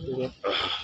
Welcome.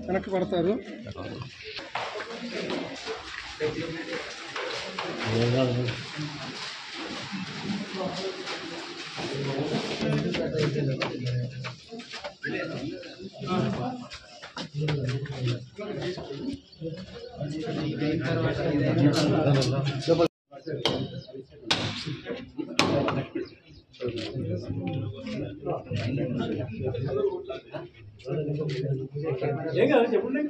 వెనక్కి పడతారు. ఏం కాదు చెప్పండి.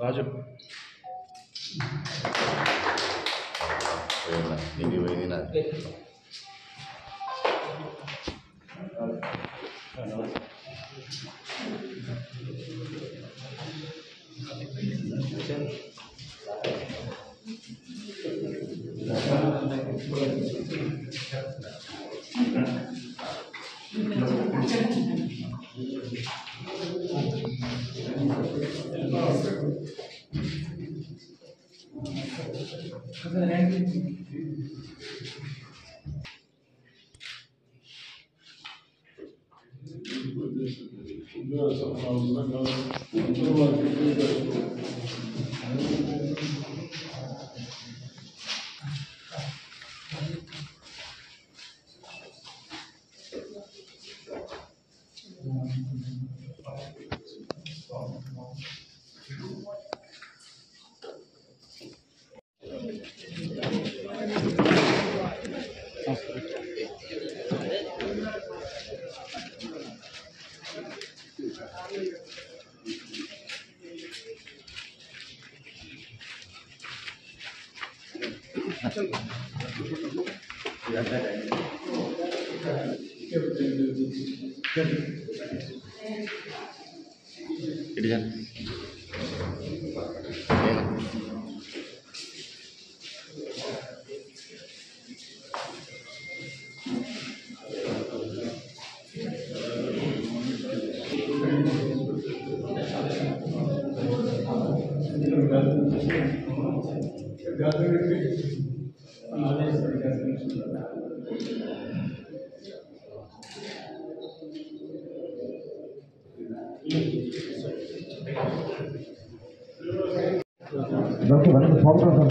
రాజు ఇటు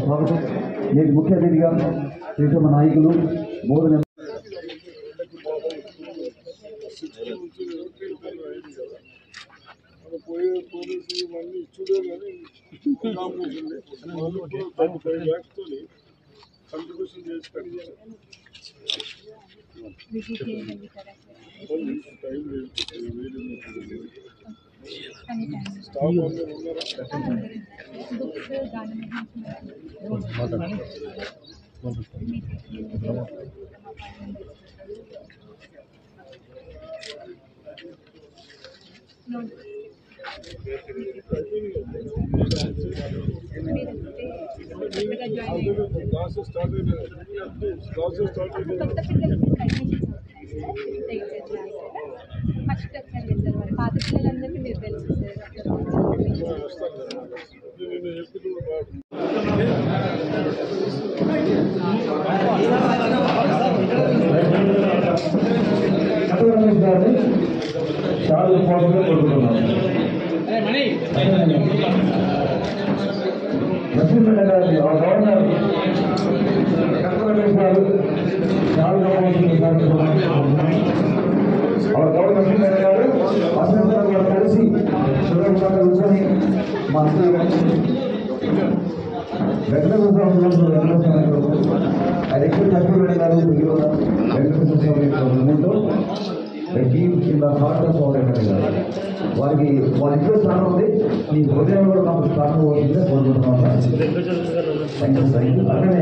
స్వాగతం. నేటి ముఖ్య అతిథిగా ప్రీతమ నాయకులు బోధన పోలీసు ఇవన్నీ ఇచ్చుడే కానీ కంట్రిబ్యూషన్ చేసి టైం లేదు స్టాఫ్ అందరూ క్లాసెస్ స్టార్ట్ పాత పిల్లలందరికీ మీరు తెలుసు చాలా ఇంపార్టెంట్గా కోరుకుంటున్నాను. లక్ష్మీపేట గారు గవర్నర్ గారు చాలా గవర్నర్ గారు అసెంబ్లీ కలిసి కూర్చొని మా వెంకటేశ్వర అది ఎక్కువ లక్ష్మీపేట గారు వెంకటేశ్వర ముందు కింద హార్ట్ వారికి వాళ్ళ ఇంట్లో స్థానం ఉంది. ఈ హృదయం కూడా మాకు స్థానం అవుతుందే కోరుకుంటున్నాం. అలానే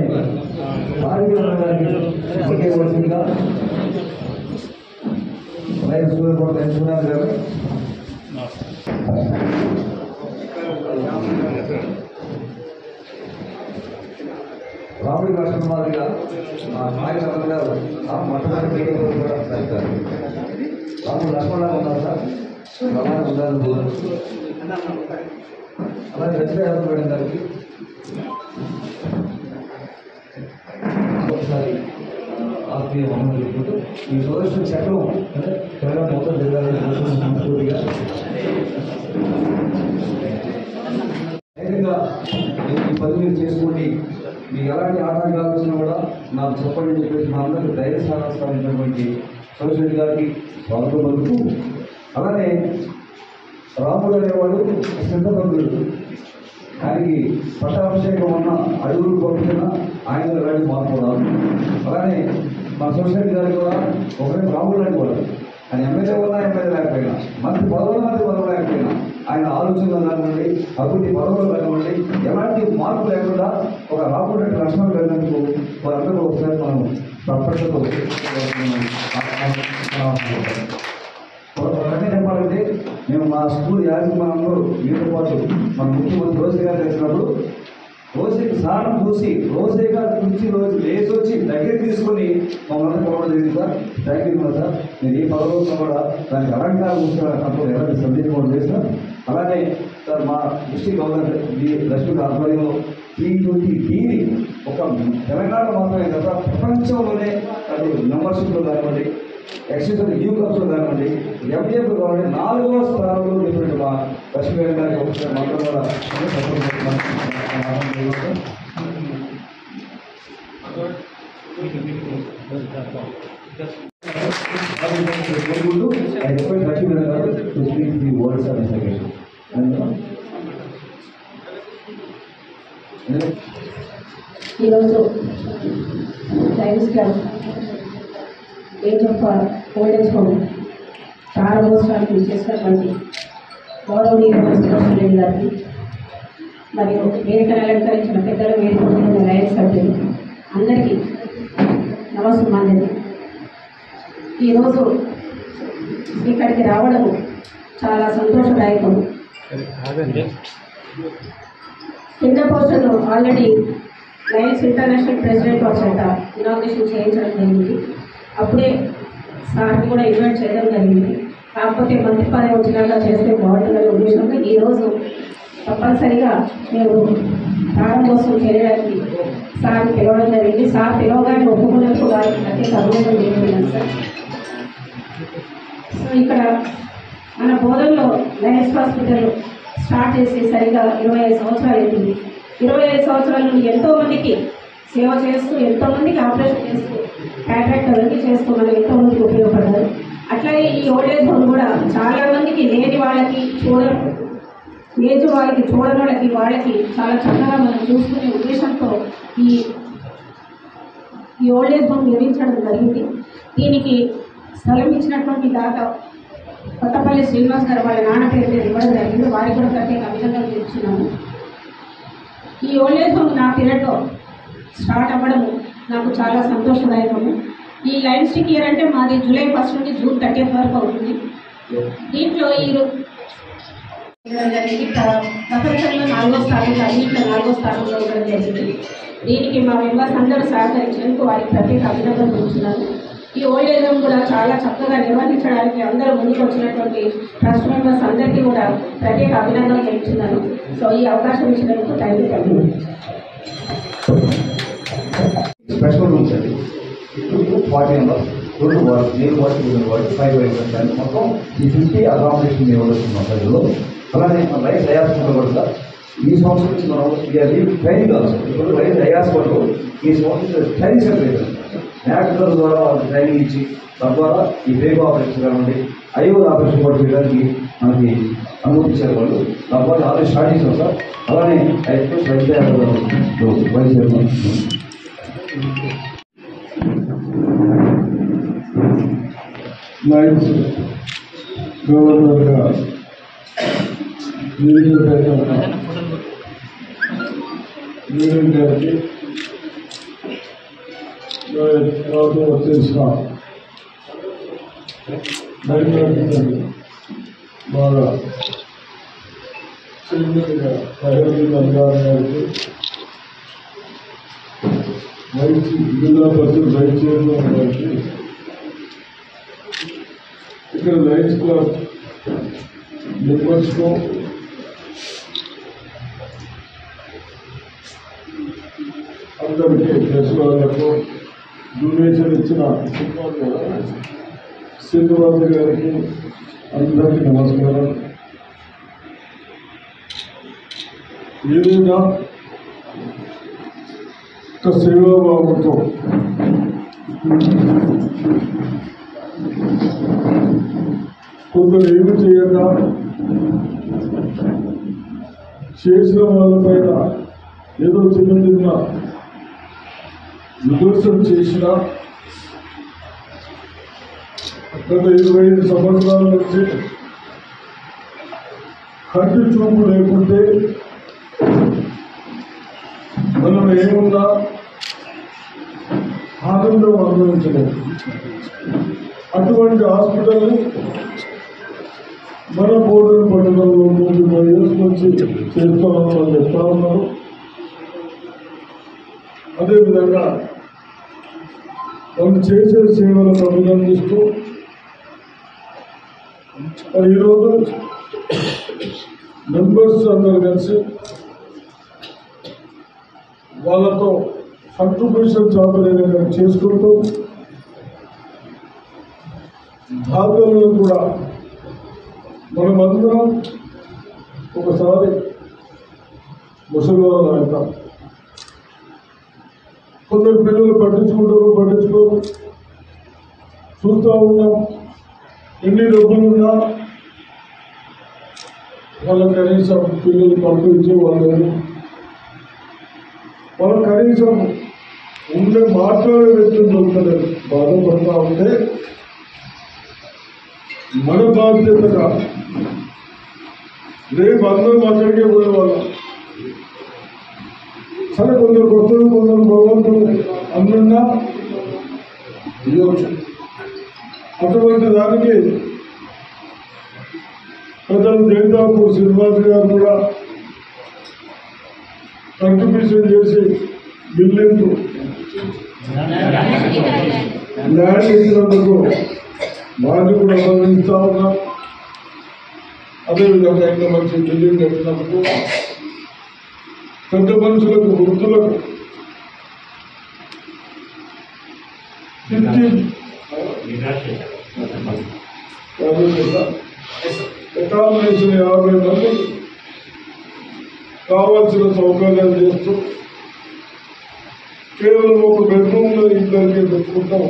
ఒకేవలసిందిగా రైతు సూర్యపూర్ణ గారు రాముడి లక్ష్మణ మాదిరిగా నాయకులు గారు మొట్టమొదటి మీటింగ్ కూడా సరికారు. రాముడు లక్ష్మణలాగా ఉన్నారు సార్. ప్రమాణ ఉండాలని అలాగే వెంకటేశ్వర మేడం గారికి ఒకసారి ఆత్మీయ మమ్మల్ని చెప్పుకుంటూ ఈ సోదర్శన చక్రం అంటే తెలంగాణ మొత్తం జరగాలని మనస్ఫూర్తిగా ధైర్యంగా ఈ పదవి చేసుకోండి. మీకు ఎలాంటి ఆటంకాలు వచ్చినా కూడా నాకు చెప్పండి అని చెప్పేసి మా అందరికీ ధైర్య సాహసాలించినటువంటి సోదరుడి గారికి స్వాగతం పలుకుతూ అలానే రాముడు అనేవాడు సిద్ధబంధుడు. ఆయనకి పట్టాభిషేకం ఉన్న అడుగులు పంపిన ఆయన ఎలాంటి మార్పు రాదు. అలానే మా సోదరుడి గారికి కూడా ఒకరి రాముడు లాంటి వాడు. ఆయన ఎమ్మెల్యే వల్ల ఎమ్మెల్యే లేకపోయినా మంత్రి పదవులు లేకపోయినా ఆయన ఆలోచనలు కానివ్వండి అభివృద్ధి పదవులు కానివ్వండి ఎలాంటి మార్పు లేకుండా ఒక రాముడు లక్ష్మణ్ వెళ్ళినందుకు వారందరూ ఒకసారి మనం ప్రపంచంతో చెప్పాలంటే మేము మా స్కూల్ యాజమాన్యంలో మీతో పాటు మన ముఖ్యమంత్రి రోజు గారు చేసినప్పుడు రోజుకి స్నానం చూసి రోజే గారు నుంచి రోజు లేచి వచ్చి దగ్గర తీసుకొని మమ్మల్ని పోవడం జరిగింది సార్. Thank you sir. నేను ఈ పదవులతో కూడా దానికి అలంకారం అప్పుడు ఎలాంటి సందేహం కూడా చేసిన అలానే సార్ మా డిస్ట్రిక్ట్ గవర్నర్ లక్ష్మీ ఆధ్వర్యంలో T20Dని ఒక తెలంగాణ మాత్రమే కదా ప్రపంచంలోనే అది మెంబర్షిప్లో కానివ్వండి ఎక్స్టెన్షన్ న్యూ కప్స్లో కానివ్వండి ఎంపీఎఫ్ కానివ్వండి 4వ స్థానంలో ఉన్నటువంటి మా లక్ష్మీ గారికి ఒకసారి మాత్రం కూడా లక్ష్మీ గారు to speak the words of second ఈరోజు Lions club age of old age home ప్రారంభోత్సవానికి చేసినటువంటి గౌరవనీయులైన సురేష్ రెడ్డి గారికి మరియు వేదికను అలంకరించిన పెద్దలు వేదిక లయన్స్ సభ్యులు అందరికీ నమస్కారం. ఈరోజు ఇక్కడికి రావడం చాలా సంతోషదాయకం. కింద పోస్టులు already Lions international president of చేత ఇనాగ్రేషన్ చేయించడం జరిగింది. అప్పుడే సార్ని కూడా ఇన్వైట్ చేయడం జరిగింది. కాకపోతే మంత్రి పదవి వచ్చినాక చేస్తే బాగుంటుందనే ఉద్దేశంతో ఈరోజు తప్పనిసరిగా మేము ప్రారంభోత్సవం చేయడానికి సార్ పిలవడం జరిగింది. సార్ పిలవగానే ఒప్పుకున్నట్టు వారికి ప్రత్యేక అభినందనలు తెలియజేయాలి సార్. సో ఇక్కడ మన బోధనలో లయన్స్ హాస్పిటల్ స్టార్ట్ చేసి సరిగా 25 సంవత్సరాలు అవుతుంది. 25 సంవత్సరాల నుండి ఎంతోమందికి సేవ చేస్తూ, ఎంతోమందికి ఆపరేషన్ చేస్తూ, కాంట్రాక్ట్ అవన్నీ చేస్తూ మనం ఎంతోమందికి ఉపయోగపడ్డారు. అట్లాగే ఈ ఓల్డేజ్ హోమ్ కూడా చాలామందికి లేని వాళ్ళకి ఏజ్ వాళ్ళకి చూడని వాళ్ళకి చాలా చక్కగా మనం చూసుకునే ఉద్దేశంతో ఈ ఓల్డేజ్ హోమ్ నిర్మించడం జరిగింది. దీనికి స్థలం ఇచ్చినటువంటి దాత కొత్తపల్లి శ్రీనివాస్ గారు వాళ్ళ నాన్న పేరు మీద ఇవ్వడం జరిగింది. వారికి కూడా ప్రత్యేక అభినందనలు తెలుస్తున్నాను. ఈ ఓల్డేజ్ హోమ్ నా పీరియడ్లో స్టార్ట్ అవ్వడం నాకు చాలా సంతోషదాయకము. ఈ లైన్ స్టిక్ ఇయర్ అంటే మాది జూలై 1 నుండి జూన్ 30 వరకు అవుతుంది. దీంట్లో ప్రపంచంలో 4వ స్థానంలో, అన్నింటిలో 4వ స్థానంలో ఉండడం జరిగింది. దీనికి మా మెంబర్స్ అందరూ సహకరించినందుకు వారికి ప్రత్యేక అభినందనలు తెలుస్తున్నాను. ఈ ఓల్డేజ్ హోమ్ కూడా చాలా చక్కగా నిర్వహించడానికి అందరూ ముందుకు వచ్చినటువంటి ట్రస్ట్ మెంబర్స్ అందరికీ కూడా ప్రత్యేక అభినందనలు తెలుపుతున్నాను. సో ఈ అవకాశం ఇచ్చినందుకు థ్యాంక్ యూ. స్పెషల్ రూమ్స్ అండి. 40 మెంబర్స్, 2 వార్డ్స్, నేను వార్డు, 5 వైపు మొత్తం ఈ 50 అకామిడేషన్ ఇవ్వబడుతున్నాం ప్రజల్లో. అలానే మన రైస్ అయాస్పటల్ కూడా ఈ సంవత్సరం నుంచి మనం ట్రైనింగ్ కాదు. ఇప్పుడు రైస్ అయాస్పటల్ ఈ సంవత్సరం ట్రైనింగ్ సెంటర్ న్యాక్టర్ ద్వారా వాళ్ళకి ట్రైనింగ్ ఇచ్చి తద్వారా ఈ బ్రేక్ ఆపరేషన్ కానివ్వండి, ఐఓ ఆపరేషన్ కూడా చేయడానికి మనకి అనుమతించారు వాళ్ళు. తద్వారా ఆల్రెడీ స్టార్ట్ చేసాం సార్. అలానే వైస్ చైర్మన్ లైన్స్ గవర్నర్గా యూనియన్ గారికి తర్వాత వచ్చేసిన బాగా సీనియర్గా హైదరాబాద్ గారికి, జిల్లా పరిషత్ వైస్ చైర్మన్ గారికి, ఇక్కడ లయన్స్ క్లబ్ మెంబర్స్కు, అందరికీ ప్రెస్ వాళ్ళకు, డొనేషన్ ఇచ్చిన శ్రీనివాస్ గారికి అందరికీ నమస్కారం. ఏదైనా ఒక సేవాభావంతో కొందరు ఏమి చేయగా చేసిన వాళ్ళపైన ఏదో చిన్న చిన్న విమర్శన చేసిన గత 25 సంవత్సరాల నుంచి కంటి చూపు లేకుంటే మనం ఏమున్నా ఆనందం అనుభవించలేదు. అటువంటి హాస్పిటల్ని మన బోర్డర్ పట్టణంలో 5 years నుంచి చేస్తామని వాళ్ళు చెప్తా ఉన్నారు. అదేవిధంగా వాళ్ళు చేసే సేవలను అభినందిస్తూ ఈరోజు మెంబర్స్ అందరూ కలిసి వాళ్ళతో కంట్రిబ్యూషన్ చాపలేదని చేసుకుంటూ భాగంలో కూడా మనమందరం ఒకసారి ముసలివాళ్ళు అంటాం. కొందరు పిల్లలు పట్టించుకోరు, చూస్తూ ఉన్నాం. ఎన్ని డబ్బులు ఉన్నా వాళ్ళకి కనీసం పిల్లలు పంపించే వాళ్ళు, వాళ్ళకి కనీసం ఉండే మాట్లాడే వ్యక్తులు దొరకలేదు. బాధపడతా ఉంటే మన బాధ్యతగా రేపు అందరం అక్కడికే పోయేవాళ్ళం. సరే కొందరు వస్తారు, కొందరు భగవంతుడు అందున్నా ఇవ్వచ్చు. అటువంటి దానికి ప్రజలు జైతాపూర్ శ్రీనివాస్ గారు కూడా కంట్రిబ్యూషన్ చేసి బిల్డింగ్ ల్యాండ్ ఇచ్చినందుకు వారిని కూడా అభినందిస్తా ఉన్నాం. అదేవిధంగా ఇంకా మంచి బిల్డింగ్ కట్టినందుకు పెద్ద మనుషులకు వృద్ధులకు 15 అకామిడేషన్ 50 మంది కావాల్సిన సౌకర్యాలు చేస్తూ కేవలం ఒక బెడ్రూమ్లో ఇద్దరికి పెట్టుకుంటాం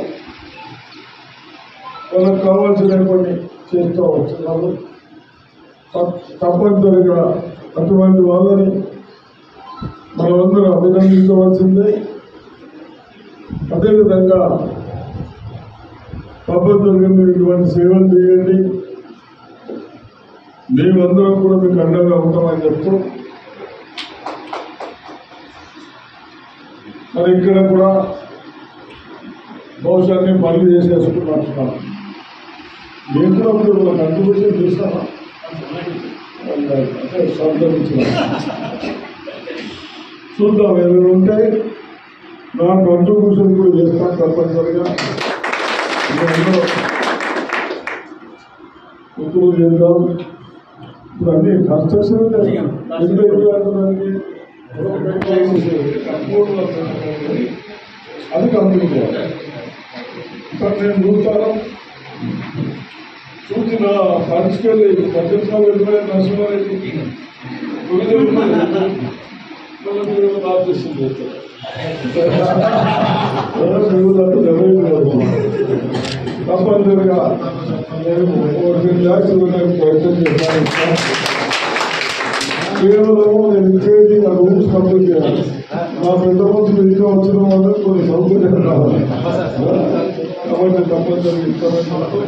వాళ్ళకి కావాల్సిన పని చేస్తూ వస్తున్నారు. తప్పనిసరిగా అటువంటి వాళ్ళని మనమందరం అభినందించవలసిందే. అదేవిధంగా తప్పనిసరిగా మీరు ఇటువంటి సేవలు చేయండి, మేమందరం కూడా మీకు అండగా ఉంటామని చెప్తూ మరి ఇక్కడ కూడా బహుశా నేను పనులు చేసేసుకుంటున్నాను. నేను కూడా అప్పుడు ఒక కంట్రిబ్యూషన్ చేస్తాను అంటే సంతరించిన చూద్దాం, ఏమైనా ఉంటే నా కంట్రిబ్యూషన్ కూడా చేస్తాను తప్పనిసరిగా. ఇప్పుడు చేద్దాం. ఇప్పుడు అన్ని కన్స్ట్రక్షన్ అది కంప్లీట్ చేయాలి. ఇక్కడ నేను చూస్తాను చూసిన పంచుకెళ్ళి పద్దెనిమిది వెళ్ళిపోయే నరసింహారెడ్డి ఆర్టిస్తుంది తప్పనిసరిగా నేను 10 లక్షలు ప్రయత్నం చేస్తాను. కేవలం నేను ఇచ్చేది ఆ రూమ్స్ కంప్లీట్ చేయాలి. నా పెద్ద మనుషులు ఇంకా వచ్చిన వాళ్ళు కొన్ని సౌకర్యాలు కావాలి కాబట్టి తప్పనిసరిగా ఇస్తాను.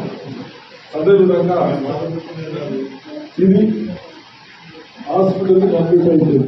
అదేవిధంగా ఇది హాస్పిటల్ కంప్లీట్ అయింది.